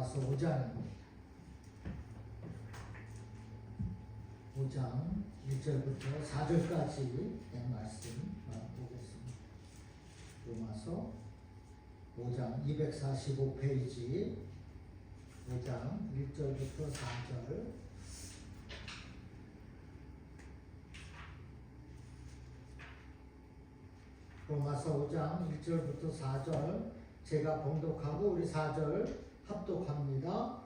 로마서 5장입니다. 5장 1절부터 4절까지 된 말씀 보겠습니다. 로마서 5장 245페이지 5장 1절부터 4절. 로마서 5장 1절부터 4절 제가 봉독하고 우리 4절 합독합니다.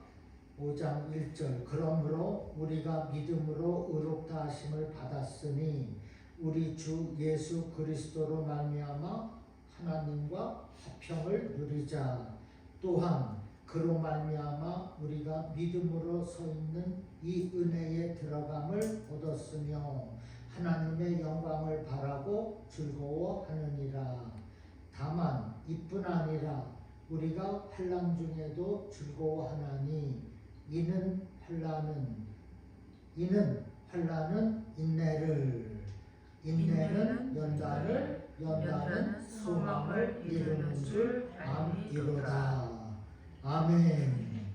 5장 1절 그러므로 우리가 믿음으로 의롭다 하심을 받았으니 우리 주 예수 그리스도로 말미암아 하나님과 화평을 누리자. 또한 그로 말미암아 우리가 믿음으로 서 있는 이 은혜에 들어감을 얻었으며 하나님의 영광을 바라고 즐거워하느니라. 다만 이뿐 아니라 우리가 환난 중에도 즐거워하나니 이는 환난은 인내를, 인내는 연단을, 연단은 소망을 이루는 줄 암이로다. 아멘.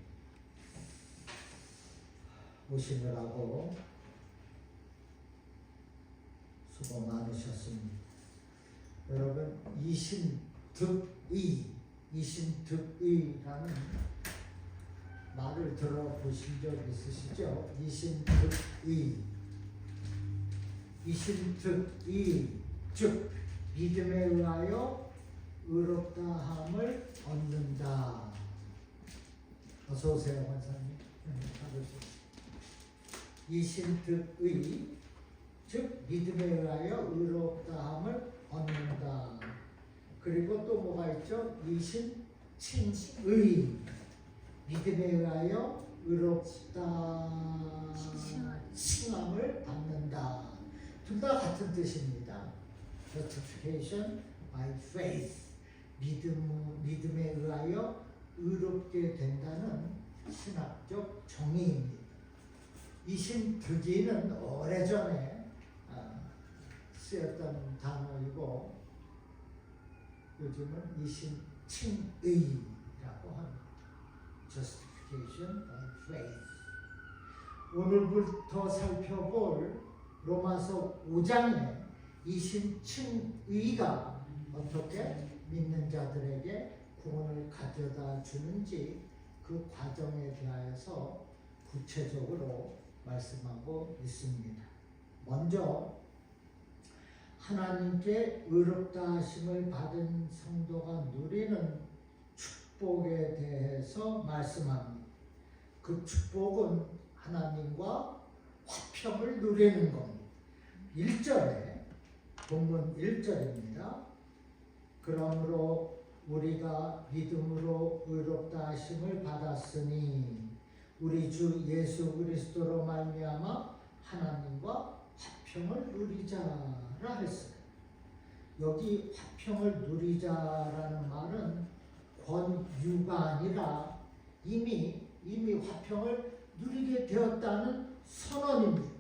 오시느라고 수고 많으셨습니다. 여러분 이신득의라는 말을 들어보신 적 있으시죠? 이신득의 즉 믿음에 의하여 의롭다함을 얻는다. 어서 오세요, 원사님. 이신득의 즉 믿음에 의하여 의롭다함을 얻는다. 그리고 또 뭐가 있죠? 이신칭의 믿음에 의하여 의롭다 칭함을 받는다. 둘 다 같은 뜻입니다. Justification by faith 믿음에 의하여 의롭게 된다는 신학적 정의입니다. 이신득의는 오래전에 쓰였던 단어이고 요즘은 이신칭의라고 합니다. Justification by faith. 오늘부터 살펴볼 로마서 5장에 이신칭의가 어떻게 믿는 자들에게 구원을 가져다 주는지 그 과정에 대하여서 구체적으로 말씀하고 있습니다. 먼저 하나님께 의롭다 하심을 받은 성도가 누리는 축복에 대해서 말씀합니다. 그 축복은 하나님과 화평을 누리는 겁니다. 1절에 본문 1절입니다. 그러므로 우리가 믿음으로 의롭다 하심을 받았으니 우리 주 예수 그리스도로 말미암아 하나님과 화평을 누리자라 했어요. 여기 화평을 누리자라는 말은 권유가 아니라 이미 화평을 누리게 되었다는 선언입니다.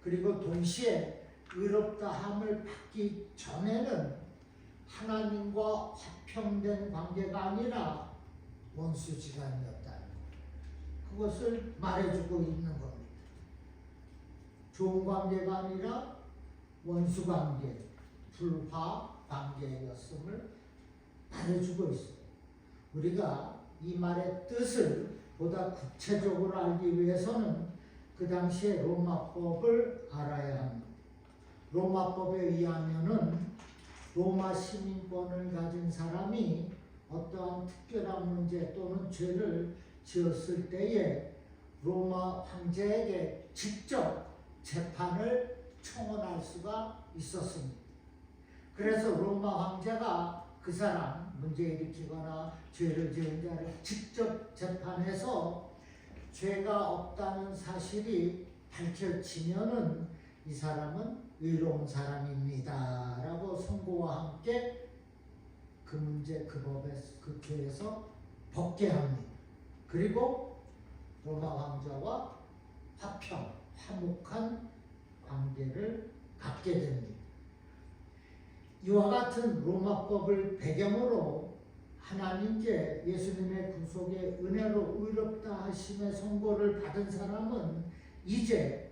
그리고 동시에 의롭다함을 받기 전에는 하나님과 화평된 관계가 아니라 원수지간이었다는 것. 그것을 말해주고 있는 겁니다. 좋은 관계가 아니라 원수 관계, 불화 관계였음을 말해주고 있어요. 우리가 이 말의 뜻을 보다 구체적으로 알기 위해서는 그 당시의 로마법을 알아야 합니다. 로마법에 의하면은 로마 시민권을 가진 사람이 어떠한 특별한 문제 또는 죄를 지었을 때에 로마 황제에게 직접 재판을 청원할 수가 있었습니다. 그래서 로마 황제가 그 사람 문제 일으키거나 죄를 지은 자를 직접 재판해서 죄가 없다는 사실이 밝혀지면은 이 사람은 의로운 사람입니다 라고 선고와 함께 그 문제 그 법에 그 죄에서 벗게 합니다. 그리고 로마 황제와 화목한 관계를 갖게 됩니다. 이와 같은 로마법을 배경으로 하나님께 예수님의 구속의 은혜로 의롭다 하심의 선고를 받은 사람은 이제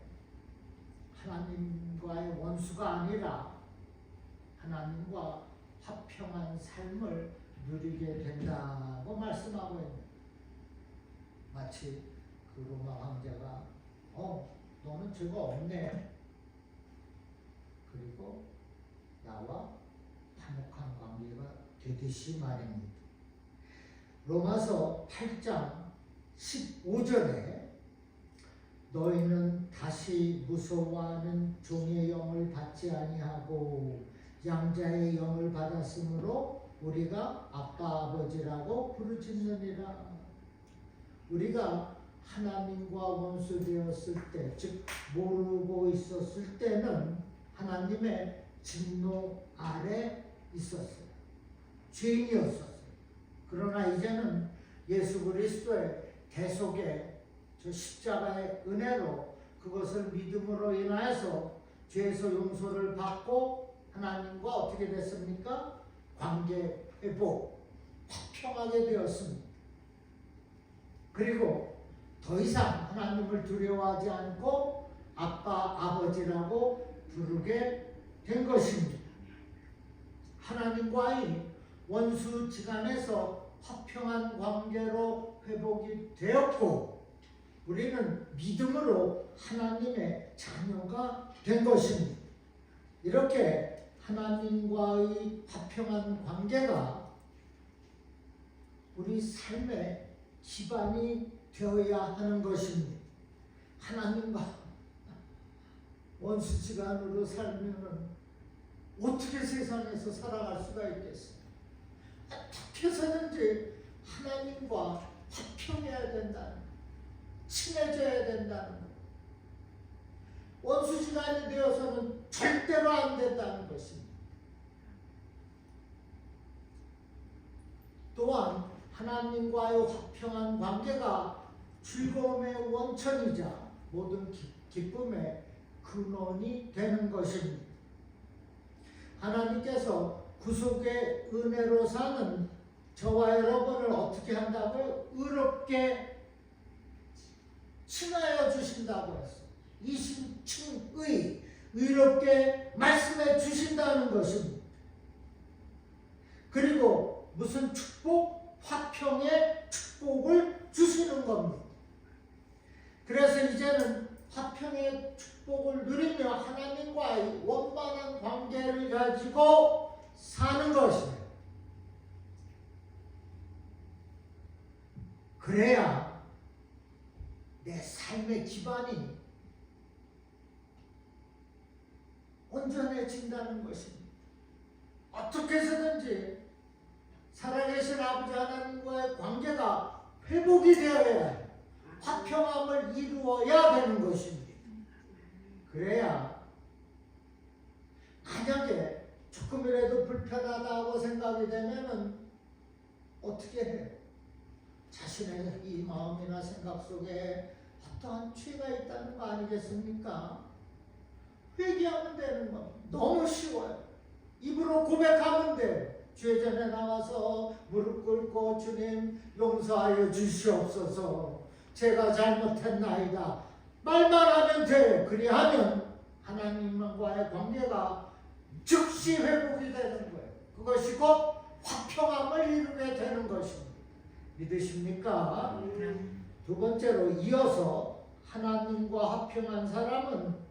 하나님과의 원수가 아니라 하나님과 화평한 삶을 누리게 된다고 말씀하고 있는, 마치 그 로마 황제가 너는 죄가 없네, 그리고 나와 화목한 관계가 되듯이 말입니다. 로마서 8장 15절에 너희는 다시 무서워하는 종의 영을 받지 아니하고 양자의 영을 받았으므로 우리가 아빠 아버지라고 부르짖느니라. 우리가 하나님과 원수 되었을 때, 즉 모르고 있었을 때는 하나님의 진노 아래 있었어요. 죄인이었었어요. 그러나 이제는 예수 그리스도의 대속의 저 십자가의 은혜로 그것을 믿음으로 인하여서 죄에서 용서를 받고 하나님과 어떻게 됐습니까? 관계 회복, 화평하게 되었습니다. 그리고 더 이상 하나님을 두려워하지 않고 아빠, 아버지라고 부르게 된 것입니다. 하나님과의 원수지간에서 화평한 관계로 회복이 되었고 우리는 믿음으로 하나님의 자녀가 된 것입니다. 이렇게 하나님과의 화평한 관계가 우리 삶의 기반이 되어야 하는 것입니다. 하나님과 원수지간으로 살면 어떻게 세상에서 살아갈 수가 있겠어요? 어떻게 해서든지 하나님과 화평해야 된다는 것, 친해져야 된다는 것, 원수지간이 되어서는 절대로 안 된다는 것입니다. 또한 하나님과의 화평한 관계가 즐거움의 원천이자 모든 기쁨의 근원이 되는 것입니다. 하나님께서 구속의 은혜로 사는 저와 여러분을 어떻게 한다고요? 의롭게 칭하여 주신다고 했어요. 이심칭의, 의롭게 말씀해 주신다는 것입니다. 그리고 무슨 축복? 화평의 축복을 주시는 겁니다. 그래서 이제는 화평의 축복을 누리며 하나님과의 원만한 관계를 가지고 사는 것이에요. 그래야 내 삶의 기반이 온전해진다는 것입니다. 어떻게 해서든지 살아계신 아버지 하나님과의 관계가 회복이 되어야 해요. 화평함을 이루어야 되는 것입니다. 그래야 만약에 조금이라도 불편하다고 생각이 되면은 어떻게 해요? 자신의 이 마음이나 생각 속에 어떠한 죄가 있다는 거 아니겠습니까? 회개하면 되는 거 너무 쉬워요. 입으로 고백하면 돼요. 죄전에 나와서 무릎 꿇고 주님 용서하여 주시옵소서. 제가 잘못했나이다. 말만 하면 돼요. 그리하면 하나님과의 관계가 즉시 회복이 되는 거예요. 그것이 곧 화평함을 이루게 되는 것입니다. 믿으십니까? 두 번째로 이어서 하나님과 화평한 사람은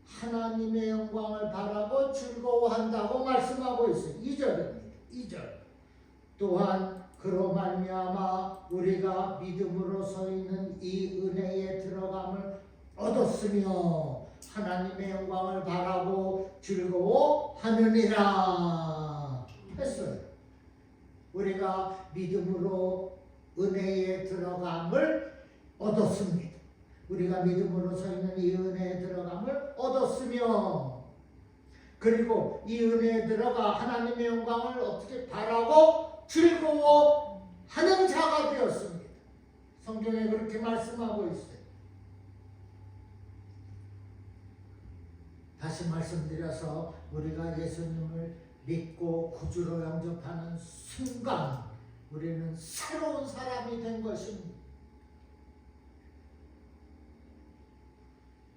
하나님의 영광을 바라고 즐거워한다고 말씀하고 있어요. 2절입니다. 2절. 또한 그로 말미암아 우리가 믿음으로 서 있는 이 은혜에 들어감을 얻었으며 하나님의 영광을 바라고 즐거워하느니라 했어요. 우리가 믿음으로 은혜에 들어감을 얻었습니다. 우리가 믿음으로 서 있는 이 은혜에 들어감을 얻었으며 그리고 이 은혜에 들어가 하나님의 영광을 어떻게 바라고 즐거워하는 자가 되었습니다. 성경에 그렇게 말씀하고 있어요. 다시 말씀드려서 우리가 예수님을 믿고 구주로 영접하는 순간 우리는 새로운 사람이 된 것입니다.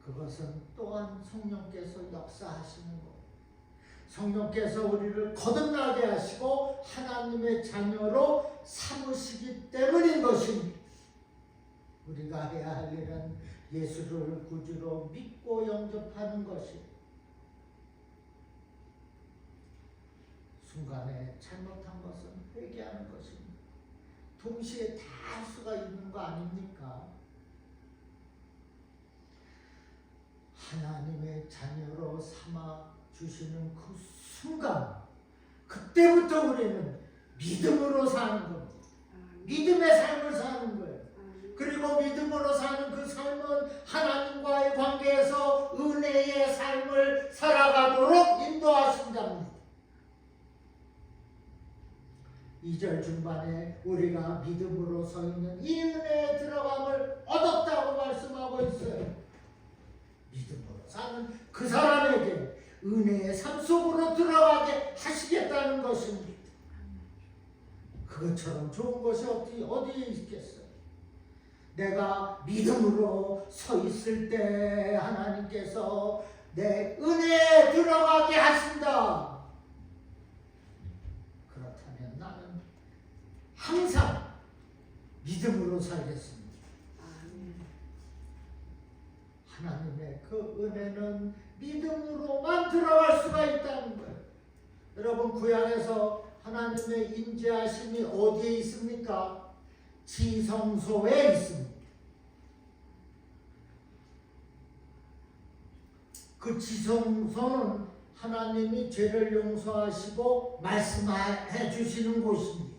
그것은 또한 성령께서 역사하시는 것. 성령께서 우리를 거듭나게 하시고 하나님의 자녀로 삼으시기 때문인 것입니다. 우리가 해야 할 일은 예수를 구주로 믿고 영접하는 것입니다. 순간에 잘못한 것은 회개하는 것입니다. 동시에 다 할 수가 있는 거 아닙니까? 하나님의 자녀로 삼아 주시는 그 순간, 그때부터 우리는 믿음으로 사는 겁니다. 믿음의 삶을 사는 거예요. 그리고 믿음으로 사는 그 삶은 하나님과의 관계에서 은혜의 삶을 살아가도록 인도하신답니다. 2절 중반에 우리가 믿음으로 서 있는 이 은혜에 들어감을 얻었다고 말씀하고 있어요. 믿음으로 사는 그 사람에게 은혜의 삶 속으로 들어가게 하시겠다는 것입니다. 그것처럼 좋은 것이 어디에 있겠어요? 내가 믿음으로 서 있을 때 하나님께서 내 은혜에 들어가게 하신다. 그렇다면 나는 항상 믿음으로 살겠습니다. 하나님의 그 은혜는 믿음으로만 들어갈 수가 있다는 거예요. 여러분, 구약에서 하나님의 임재하심이 어디에 있습니까? 지성소에 있습니다. 그 지성소는 하나님이 죄를 용서하시고 말씀해 주시는 곳입니다.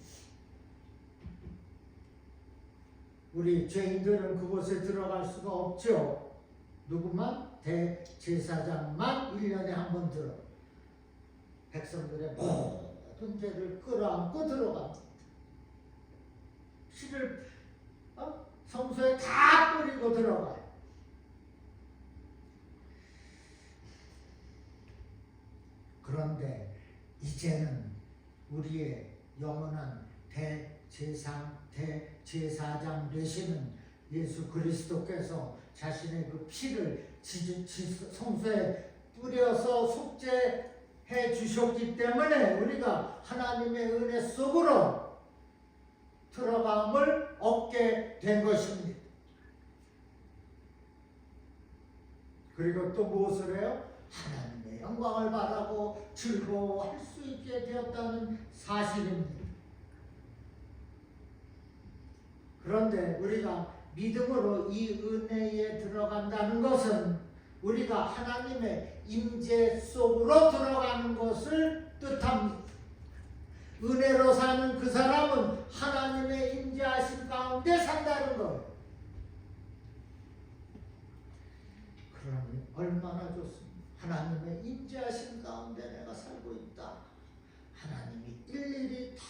우리 죄인들은 그곳에 들어갈 수가 없죠. 누구만? 대제사장만 1년에 한 번 들어 백성들의 모든 죄를 끌어안고 들어갑니다. 피를 성소에 다 뿌리고 들어가요. 그런데 이제는 우리의 영원한 대제사장 되시는 예수 그리스도께서 자신의 그 피를 성소에 뿌려서 속죄해 주셨기 때문에 우리가 하나님의 은혜 속으로 들어감을 얻게 된 것입니다. 그리고 또 무엇을 해요? 하나님의 영광을 바라고 즐거워할 수 있게 되었다는 사실입니다. 그런데 우리가 믿음으로 이 은혜에 들어간다는 것은 우리가 하나님의 임재 속으로 들어가는 것을 뜻합니다. 은혜로 사는 그 사람은 하나님의 임재하심 가운데 산다는 거예요. 그러니 얼마나 좋습니다. 하나님의 임재하심 가운데 내가 살고 있다. 하나님이 일일이 다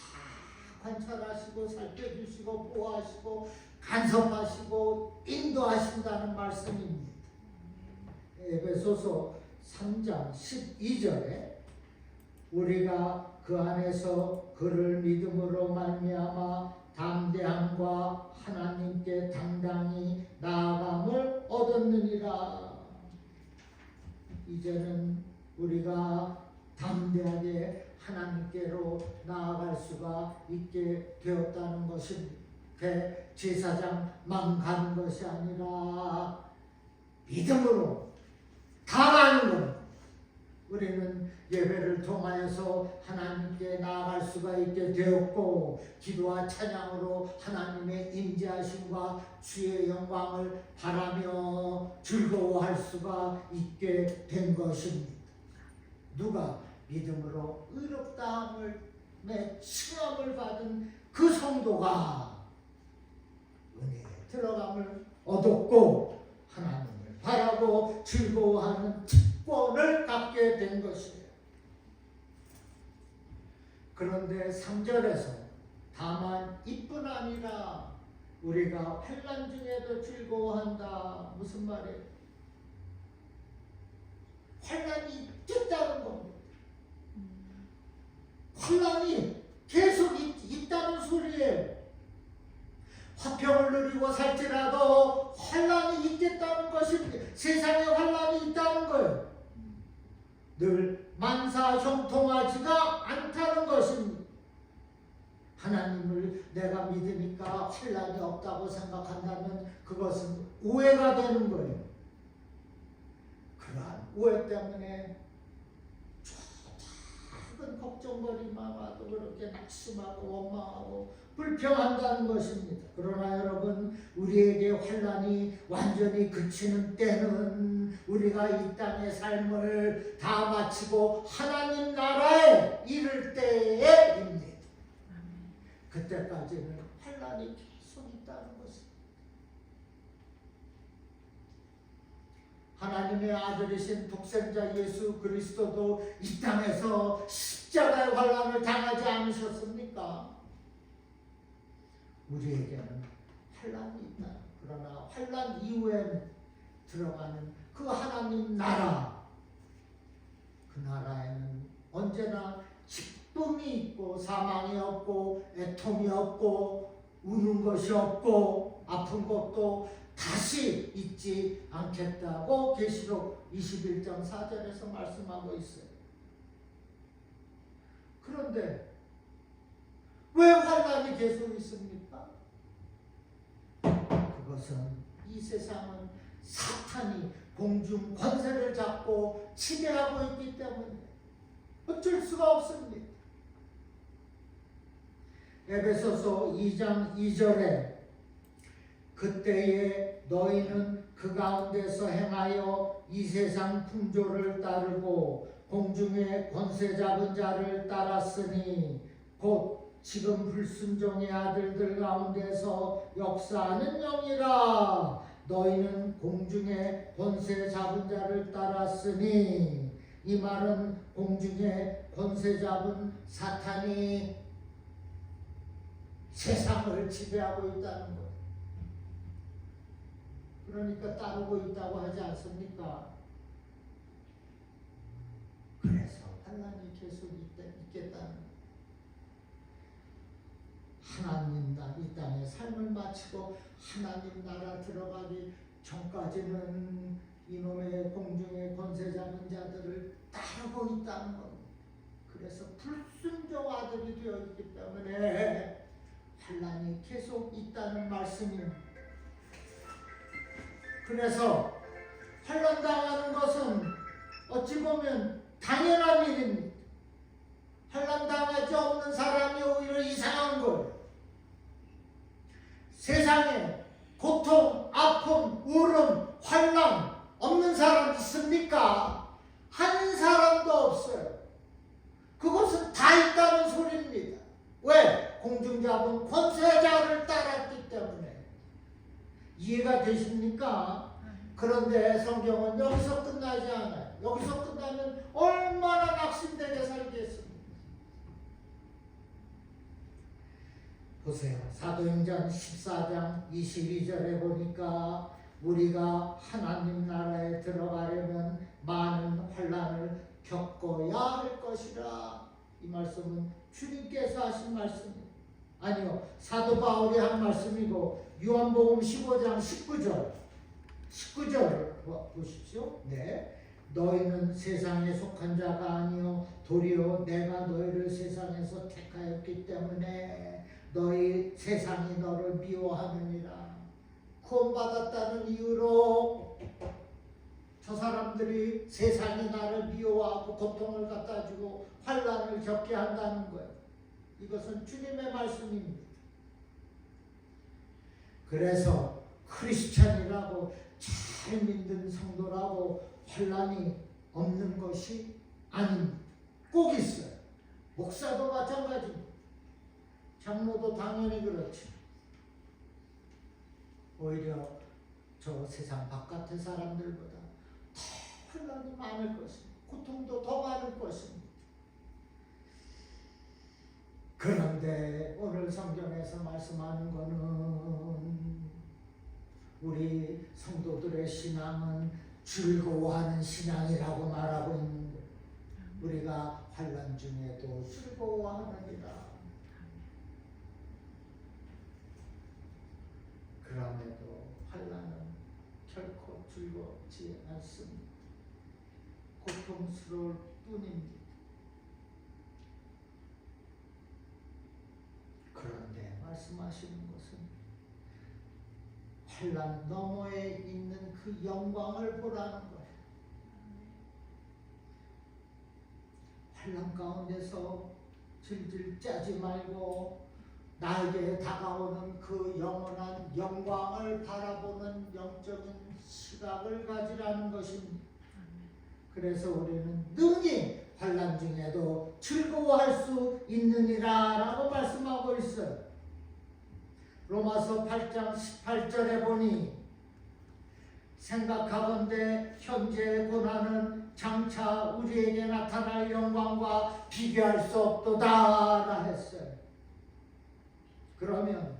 관찰하시고 살펴주시고 보호하시고 간섭하시고 인도하신다는 말씀입니다. 에베소서 3장 12절에 우리가 그 안에서 그를 믿음으로 말미암아 담대함과 하나님께 당당히 나아감을 얻었느니라. 이제는 우리가 담대하게 하나님께로 나아갈 수가 있게 되었다는 것입니다. 대제사장만 가는 것이 아니라 믿음으로 다가가는 것. 우리는 예배를 통하여서 하나님께 나아갈 수가 있게 되었고, 기도와 찬양으로 하나님의 임재하심과 주의 영광을 바라며 즐거워할 수가 있게 된 것입니다. 누가? 믿음으로 의롭다함을 칭함을 받은 그 성도가 은혜에 들어감을 얻었고 하나님을 바라고 즐거워하는 특권을 갖게 된 것이에요. 그런데 3절에서 다만 이뿐 아니라 우리가 환난 중에도 즐거워한다. 무슨 말이에요? 환난이 있겠다는 겁니다. 환난이 계속 있다는 소리예요. 화평을 누리고 살지라도 환난이 있겠다는 것입니다. 세상에 환난이 있다는 거예요. 늘 만사 형통하지가 않다는 것입니다. 하나님을 내가 믿으니까 환난이 없다고 생각한다면 그것은 오해가 되는 거예요. 그러한 오해 때문에 작은 걱정거리만 와도 그렇게 낙심하고 원망하고 불평한다는 것입니다. 그러나 여러분, 우리에게 환난이 완전히 그치는 때는 우리가 이 땅의 삶을 다 마치고 하나님 나라에 이를 때에입니다. 그때까지는 환난이 계속 있다는 것입니다. 하나님의 아들이신 독생자 예수 그리스도도 이 땅에서 십자가의 환난을 당하지 않으셨습니까? 우리에게는 환난이 있다. 그러나 환난 이후에 들어가는 그 하나님 나라, 그 나라에는 언제나 기쁨이 있고 사망이 없고 애통이 없고 우는 것이 없고 아픈 것도 다시 있지 않겠다고 계시록 21장 4절에서 말씀하고 있어요. 그런데 왜 환난이 계속 있습니까? 그것은 이 세상은 사탄이 공중 권세를 잡고 지배하고 있기 때문에 어쩔 수가 없습니다. 에베소서 2장 2절에 그때에 너희는 그 가운데서 행하여 이 세상 풍조를 따르고 공중의 권세 잡은 자를 따랐으니 곧 지금 불순종의 아들들 가운데서 역사하는 영이라. 너희는 공중의 권세 잡은 자를 따랐으니, 이 말은 공중의 권세 잡은 사탄이 세상을 지배하고 있다는 것. 그러니까 따르고 있다고 하지 않습니까? 그래서 환난이 계속 있겠다는 것. 하나님 이 땅의 삶을 마치고 하나님 나라 들어가기 전까지는 이놈의 공중의 권세 잡은 자들을 따르고 있다는 겁니다. 그래서 불순종 아들이 되어 있기 때문에 환난이 계속 있다는 말씀입니다. 그래서 환난 당하는 것은 어찌 보면 당연한 일입니다. 환난 당하지 없는 사람이 오히려 이상한 거예요. 세상에 고통, 아픔, 울음, 환난 없는 사람 있습니까? 한 사람도 없어요. 그것은 다 있다는 소리입니다. 왜? 공중잡은 권세자를 따랐기 때문에. 이해가 되십니까? 그런데 성경은 여기서 끝나지 않아요. 여기서 끝나면 얼마나 낙심되게 살겠습니까? 보세요. 사도행전 14장 22절에 보니까 우리가 하나님 나라에 들어가려면 많은 환난을 겪어야 할 것이라. 이 말씀은 주님께서 하신 말씀입니다. 아니요, 사도 바울이 한 말씀이고, 요한복음 15장 19절 보십시오. 네. 너희는 세상에 속한 자가 아니요 도리어 내가 너희를 세상에서 택하였기 때문에 너희 세상이 너를 미워하느니라. 구원받았다는 이유로 저 사람들이 세상이 나를 미워하고 고통을 갖다 주고 환난을 겪게 한다는 거예요. 이것은 주님의 말씀입니다. 그래서 크리스찬이라고 잘 믿는 성도라고 환난이 없는 것이 아닙니다. 꼭 있어요. 목사도 마찬가지입니다. 장로도 당연히 그렇죠. 오히려 저 세상 바깥의 사람들보다 더 환난이 많을 것입니다. 고통도 더 많을 것입니다. 그런데 오늘 성경에서 말씀하는 것은 우리 성도들의 신앙은 즐거워하는 신앙이라고 말하고 있는 거예요. 우리가 환난 중에도 즐거워하느니라. 그럼에도 환난은 결코 즐겁지 않습니다. 고통스러울 뿐입니다. 그런데 말씀하시는 것은 환난 너머에 있는 그 영광을 보라는 거예요. 환난 가운데서 질질 짜지 말고 나에게 다가오는 그 영원한 영광을 바라보는 영적인 시각을 가지라는 것입니다. 그래서 우리는 능히 환난 중에도 즐거워할 수 있느니라 라고 말씀하고 있어요. 로마서 8장 18절에 보니 생각하건대 현재의 고난은 장차 우리에게 나타날 영광과 비교할 수 없도다 했어요. 그러면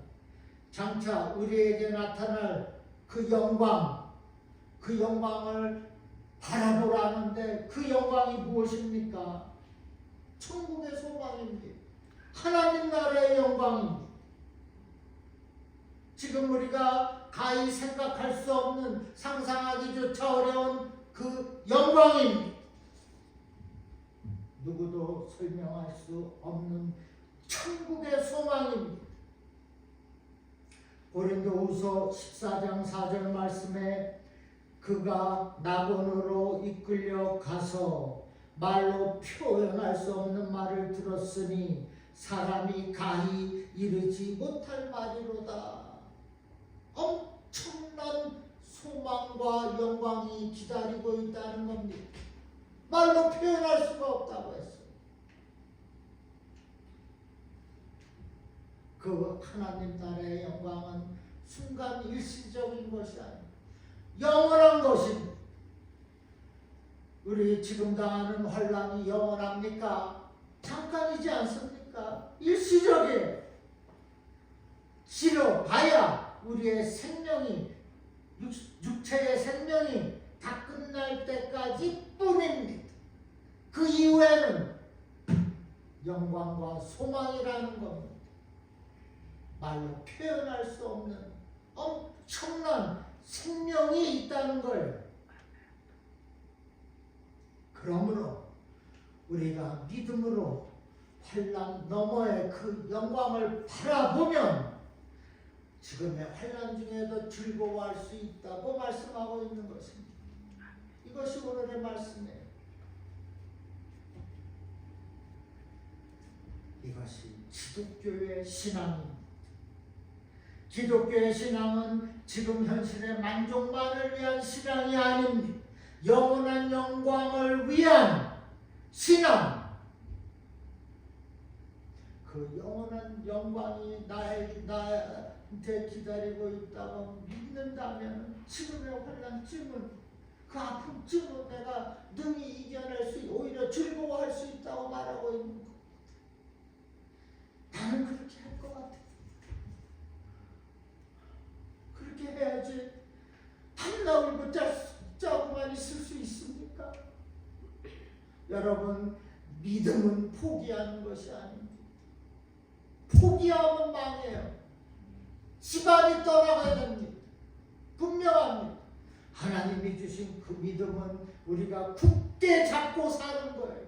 장차 우리에게 나타날 그 영광을 바라보라는데 그 영광이 무엇입니까? 천국의 소망입니다. 하나님 나라의 영광입니다. 지금 우리가 가히 생각할 수 없는, 상상하기조차 어려운 그 영광입니다. 누구도 설명할 수 없는 천국의 소망입니다. 고린도후서 14장 4절 말씀에 그가 낙원으로 이끌려 가서 말로 표현할 수 없는 말을 들었으니 사람이 가히 이르지 못할 말이로다. 엄청난 소망과 영광이 기다리고 있다는 겁니다. 말로 표현할 수가 없다고 했어요. 그 하나님 나라의 영광은 순간 일시적인 것이 아니고 영원한 것입니다. 우리 지금 당하는 환난이 영원합니까? 잠깐이지 않습니까? 일시적이에요. 싫어봐야 우리의 생명이, 육체의 생명이 다 끝날 때까지 뿐입니다. 그 이후에는 영광과 소망이라는 겁니다. 말로 표현할 수 없는 엄청난 생명이 있다는 거예요. 그러므로 우리가 믿음으로 환난 너머의 그 영광을 바라보면 지금의 환난 중에도 즐거워할 수 있다고 말씀하고 있는 것입니다. 이것이 오늘의 말씀이에요. 이것이 기독교의 신앙입니다. 기독교의 신앙은 지금 현실의 만족만을 위한 신앙이 아닙니다. 영원한 영광을 위한 신앙. 그 영원한 영광이 나한테 기다리고 있다고 믿는다면 지금의 환난쯤은, 그 아픔쯤은 내가 능히 이겨낼 수, 오히려 즐거워할 수 있다고 말하고 있는 것. 나는 그렇게 할 것 같아. 그렇게 해야지 한나 울고 짜고만 있을 수 있습니까? 여러분, 믿음은 포기하는 것이 아닙니다. 포기하면 망해요. 집안이 떠나가야 됩니다. 분명합니다. 하나님이 주신 그 믿음은 우리가 굳게 잡고 사는 거예요.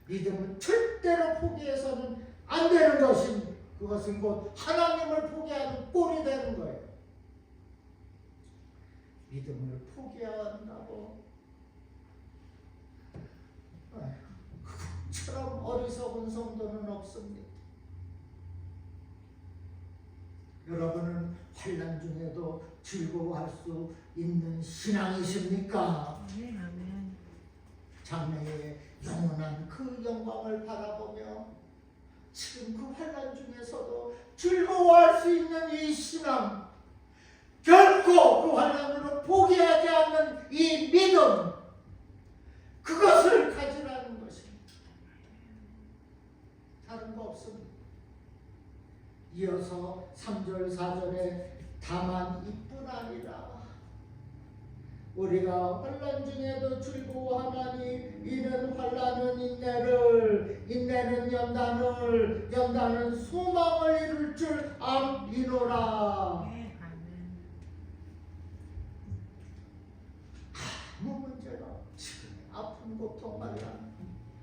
믿음은 절대로 포기해서는 안 되는 것입니다. 그것은 곧 하나님을 포기하는 꼴이 되는 거예요. 믿음을 포기한다고 그것처럼 어리석은 성도는 없습니다. 여러분은 환난 중에도 즐거워할 수 있는 신앙이십니까? 아멘. 장래의 영원한 그 영광을 바라보며 지금 그 환난 중에서도 즐거워할 수 있는 이 신앙, 결코 그 환난으로 포기하지 않는 이 믿음, 그것을 가지라는 것입니다. 다른 거 없습니다. 이어서 3절 4절에 다만 이뿐 아니라 우리가 환난 중에도 즐거워하나니 이는 환난은 인내를, 인내는 연단을, 연단은 소망을 이룰 줄 암이노라. 아무 문제가 지금 아픈 고통 말라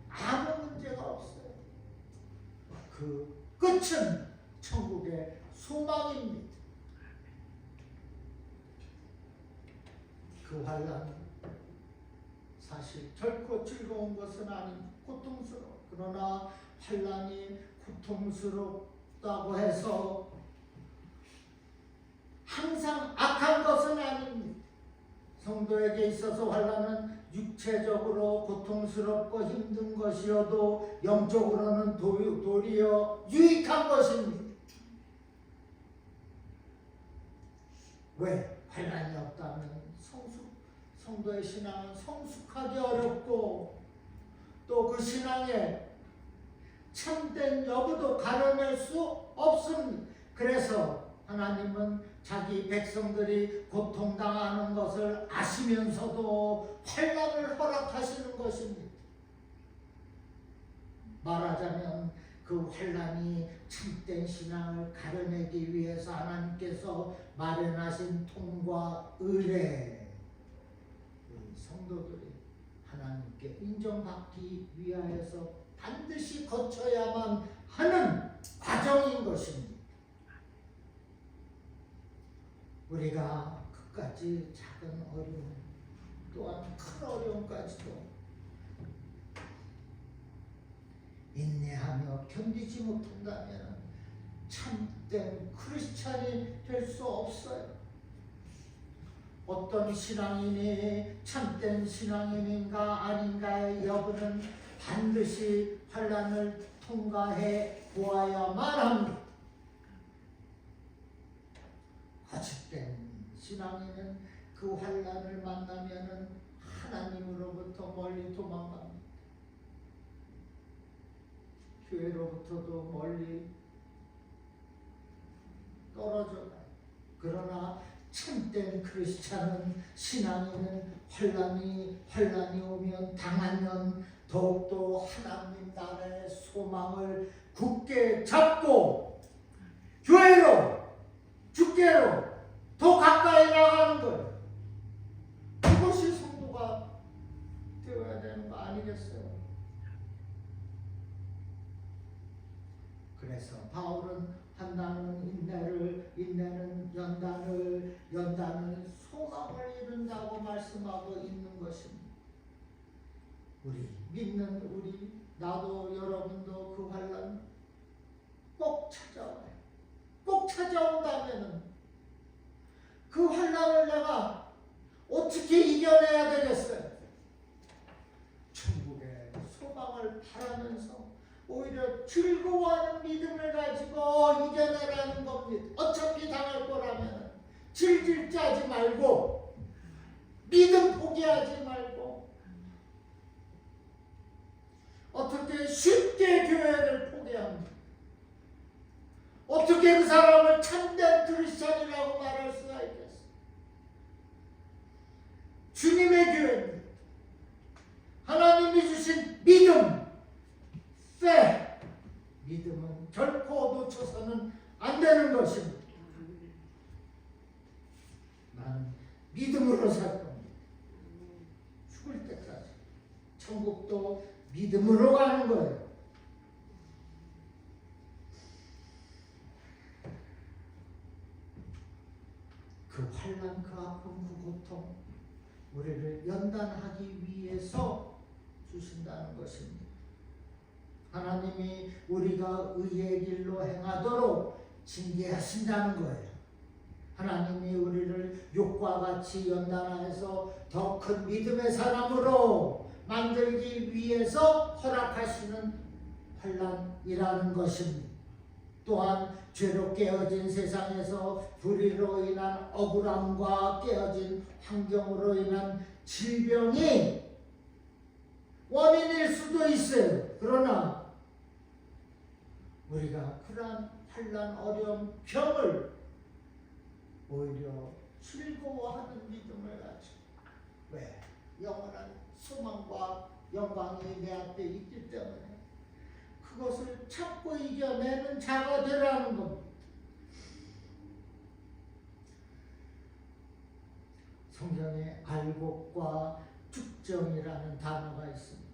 아무 문제가 없어요. 그 끝은 천국의 소망입니다. 그 환난 사실 결코 즐거운 것은 아닙니다. 고통스러워. 그러나 환난이 고통스럽다고 해서 항상 악한 것은 아닙니다. 성도에게 있어서 환난은 육체적으로 고통스럽고 힘든 것이어도 영적으로는 도리어 유익한 것입니다. 왜? 환난이 없다면 성도의 신앙은 성숙하기 어렵고 또 그 신앙의 참된 여부도 가려낼 수 없습니다. 그래서 하나님은 자기 백성들이 고통당하는 것을 아시면서도 환난을 허락하시는 것입니다. 말하자면 그 환난이 참된 신앙을 가려내기 위해서 하나님께서 마련하신 통과 의례, 성도들이 하나님께 인정받기 위하여서 반드시 거쳐야만 하는 과정인 것입니다. 우리가 끝까지 작은 어려움 또한 큰 어려움까지도 인내하며 견디지 못한다면 참된 크리스찬이 될 수 없어요. 어떤 신앙인이 참된 신앙인인가 아닌가의 여부는 반드시 환난을 통과해 보아야만 합니다. 거짓된 신앙인은 그 환난을 만나면은 하나님으로부터 멀리 도망갑니다. 교회로부터도 멀리 떨어져 가요. 그러나 참된 크리스찬은 신앙인은 환난이 오면 당하면 더욱더 하나님 나라의 소망을 굳게 잡고 교회로 주께로 더 가까이 나가는 거예요. 그것이 성도가 되어야 되는 거 아니겠어요? 그래서 바울은 환난은 인내를, 인내는 연단을, 연단은 소망을 이룬다고 말씀하고 있는 것입니다. 우리 믿는 우리, 나도 여러분도 그 환난 꼭 찾아와요. 꼭 찾아온다면은 그 환난을 내가 어떻게 이겨내야 되겠어요? 천국의 소망을 바라면서 오히려 즐거워하는 믿음을 가지고 이겨내라는 겁니다. 어차피 당할 거라면 질질 짜지 말고 믿음 포기하지 말고 어떻게 쉽게 교회를 포기합니다. 어떻게 그 사람을 참된 크리스찬이라고 말할 수가 있겠어요? 주님의 교회입니다. 하나님이 주신 믿음, 믿음은 결코 놓쳐서는 안 되는 것입니다. 나는 믿음으로 살 겁니다. 죽을 때까지. 천국도 믿음으로 가는 거예요. 그 환난, 그 아픔, 그 고통 우리를 연단하기 위해서 주신다는 것입니다. 하나님이 우리가 의의 길로 행하도록 징계하신다는 거예요. 하나님이 우리를 육과 같이 연단하여서 더 큰 믿음의 사람으로 만들기 위해서 허락하시는 환난이라는 것입니다. 또한 죄로 깨어진 세상에서 불의로 인한 억울함과 깨어진 환경으로 인한 질병이 원인일 수도 있어요. 그러나 우리가 그러한 환난, 어려움, 병을 오히려 즐거워하는 믿음을 가지고 왜? 영원한 소망과 영광이 내 앞에 있기 때문에 그것을 참고 이겨내는 자가 되라는 겁니다. 성경에 알곡과 죽정이라는 단어가 있습니다.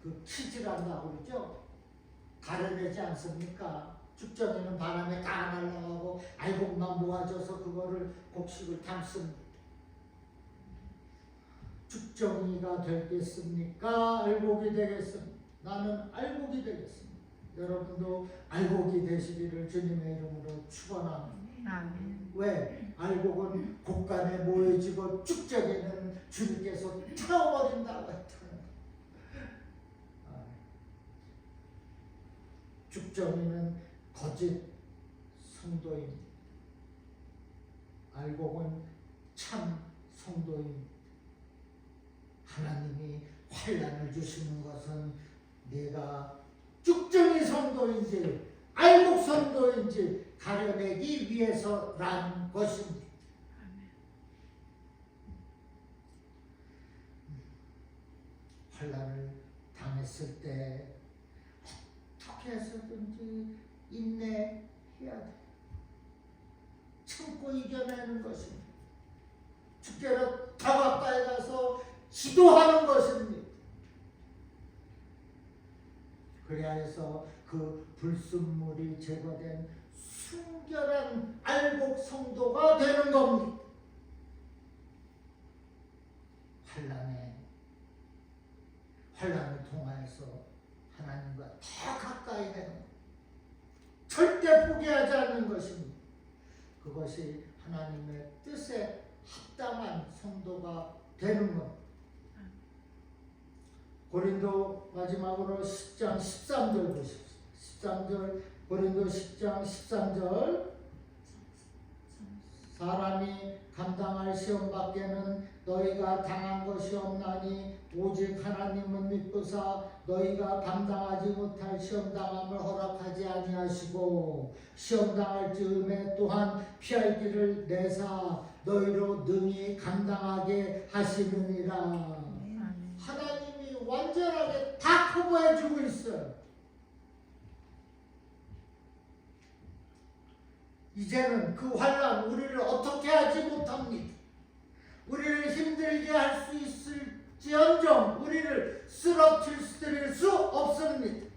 그 치질한다고 그러죠? 가려내지 않습니까? 죽정이는 바람에 다 날아가고 알곡만 모아져서 그거를 곡식을 담습니다. 죽정이가 되겠습니까? 알곡이 되겠습니까? 나는 알곡이 되겠습니다. 여러분도 알곡이 되시기를 주님의 이름으로 축원합니다. 아멘. 왜? 알곡은 곡간에 모여지고 죽정이는 주님께서 태워버린다고 했다는 거예요. 죽정이는 거짓 성도입니다. 알곡은 참 성도입니다. 하나님이 환난을 주시는 것은 내가 죽정이 성도인지 알곡 성도인지 가려내기 위해서라는 것입니다. 환난을 당했을 때 어떻게 해서든지 인내해야 돼. 참고 이겨내는 것입니다. 주께로 더 가까이 가서 기도하는 것입니다. 그래야 해서 그 불순물이 제거된 순결한 알곡 성도가 되는 겁니다. 환난을 통하여서 하나님과 더 가까이 되는 것, 절대 포기하지 않는 것입니다. 그것이 하나님의 뜻에 합당한 성도가 되는 것. 고린도 마지막으로 10장 13절 보십시오. 13절 고린도 10장 13절 사람이 감당할 시험 밖에는 너희가 당한 것이 없나니 오직 하나님은 믿으사 너희가 감당하지 못할 시험당함을 허락하지 아니하시고 시험당할 즈음에 또한 피할 길을 내사 너희로 능히 감당하게 하시느니라. 하나님이 완전하게 다 커버해 주고 있어요. 이제는 그 환난 우리를 어떻게 하지 못합니다. 우리를 힘들게 할 수 있을지언정 우리를 쓰러뜨릴 수 없습니다.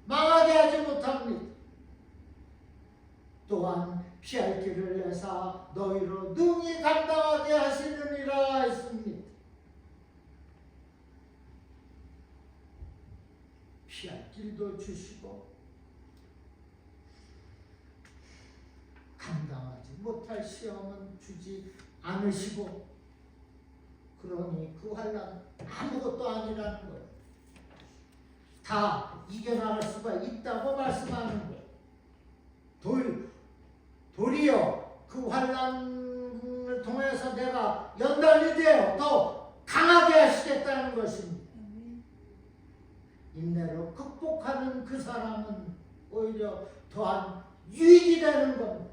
망하게 하지 못합니다. 또한 피할 길을 내사 너희로 능히 감당하게 하시느니라 했습니다. 피할 길도 주시고 감당하지 못할 시험은 주지 않으시고 그러니 그 환난 아무것도 아니라는 거예요. 다 이겨나갈 수가 있다고 말씀하는 거예요. 도리어 그 환난을 통해서 내가 연단이 되어 더 강하게 하시겠다는 것입니다. 인내로 극복하는 그 사람은 오히려 더한 유익이 되는 겁니다.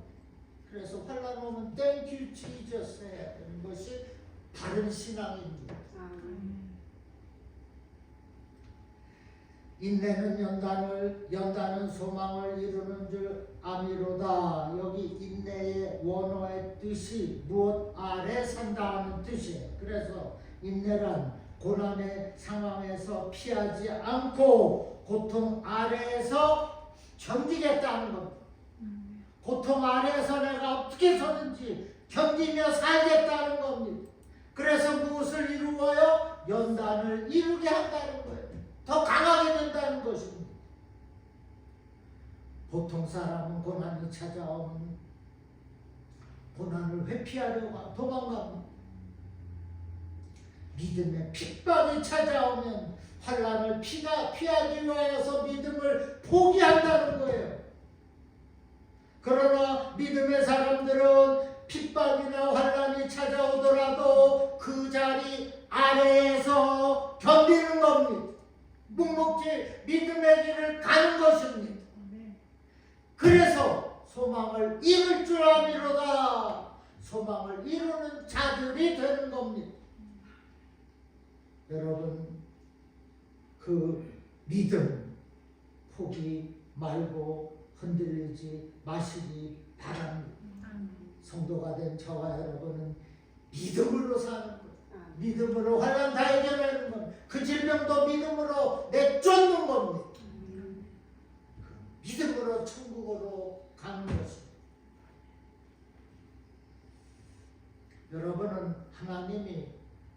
그래서 환난 오면 Thank you Jesus 해야 되는 것이 바른 신앙입니다. 인내는 연단은 소망을 이루는 줄 아미로다. 여기 인내의 원어의 뜻이 무엇 아래 산다는 뜻이에요. 그래서 인내란 고난의 상황에서 피하지 않고 고통 아래에서 견디겠다는 겁니다. 고통 아래에서 내가 어떻게 서든지 견디며 살겠다는 겁니다. 그래서 무엇을 이루어요? 연단을 이루게 한다는 거예요. 더 강하게 된다는 것입니다. 보통 사람은 고난이 찾아오면 고난을 회피하려고 도망갑니다. 믿음의 핍박이 찾아오면 환난을 피하기 위하여서 믿음을 포기한다는 거예요. 그러나 믿음의 사람들은 핍박이나 환난이 찾아오더라도 그 자리 아래에서 견디는 겁니다. 묵묵히 믿음의 길을 가는 것입니다. 그래서 소망을 이룰 줄 아미로다. 소망을 이루는 자들이 되는 겁니다. 여러분, 그 믿음 포기 말고 흔들리지 마시기 바랍니다. 성도가 된 저와 여러분은 믿음으로 사는 거예요. 믿음으로 환난 다 이겨내는 겁니다. 그 질병도 믿음으로 내쫓는 겁니다. 믿음으로 천국으로 가는 것입니다. 여러분은 하나님이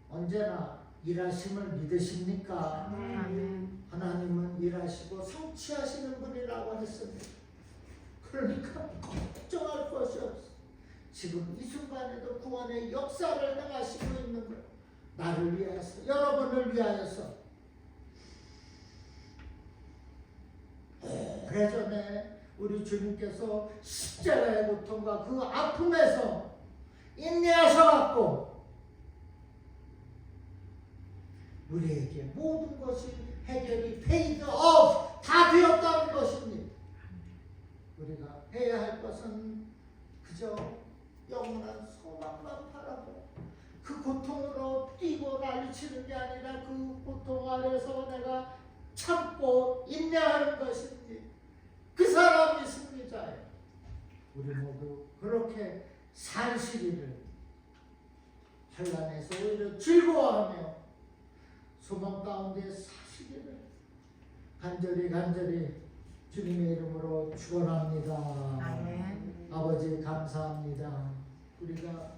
언제나 일하심을 믿으십니까? 하나님은 일하시고 성취하시는 분이라고 했습니다. 그러니까 걱정할 것이 없어. 지금 이 순간에도 구원의 역사를 행하시고 있는 거예요. 나를 위하여서, 여러분을 위하여서. 오래전에 우리 주님께서 십자가의 고통과 그 아픔에서 인내하셔갖고 우리에게 모든 것이 해결이 paid off 다 되었다는 것입니다. 우리가 해야 할 것은 그저 영원한 소망만 바라보고 그 고통으로 뛰고 난리치는 게 아니라 그 고통 아래서 내가 참고 인내하는 것인지 그 사람이 승리자예요. 우리 모두 그렇게 살시기를 환난에서 오히려 즐거워하며 소망 가운데 사시기를 간절히 주님의 이름으로 축원합니다. 아버지 감사합니다. 우리가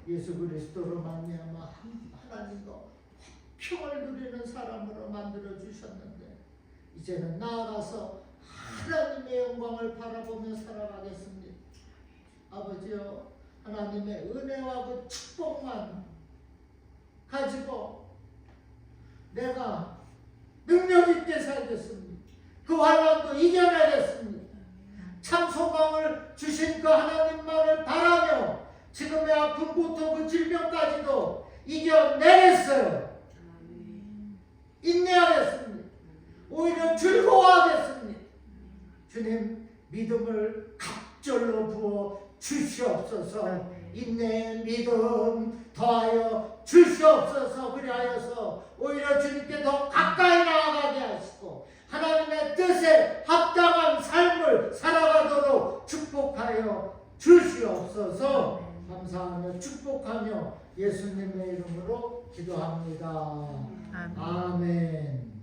예수 그리스도로 말미암아 하나님과 평을 누리는 사람으로 만들어 주셨는데 이제는 나아가서 하나님의 영광을 바라보며 살아가겠습니다. 아버지여, 하나님의 은혜와 그 축복만 가지고 내가 능력 있게 살겠습니다. 그 환난도 이겨내겠습니다. 참 소망을 주신 그 하나님만을 바라며 지금의 아픈 고통 그 질병까지도 이겨내겠어요. 인내하겠습니다. 오히려 즐거워하겠습니다. 주님, 믿음을 갑절로 부어 주시옵소서. 인내의 믿음 더하여 주시옵소서. 그리하여서 오히려 주님께 더 가까이 나아가게 하시고 하나님의 뜻에 합당한 삶을 살아가도록 축복하여 주시옵소서. 감사하며 축복하며 예수님의 이름으로 기도합니다. 아멘.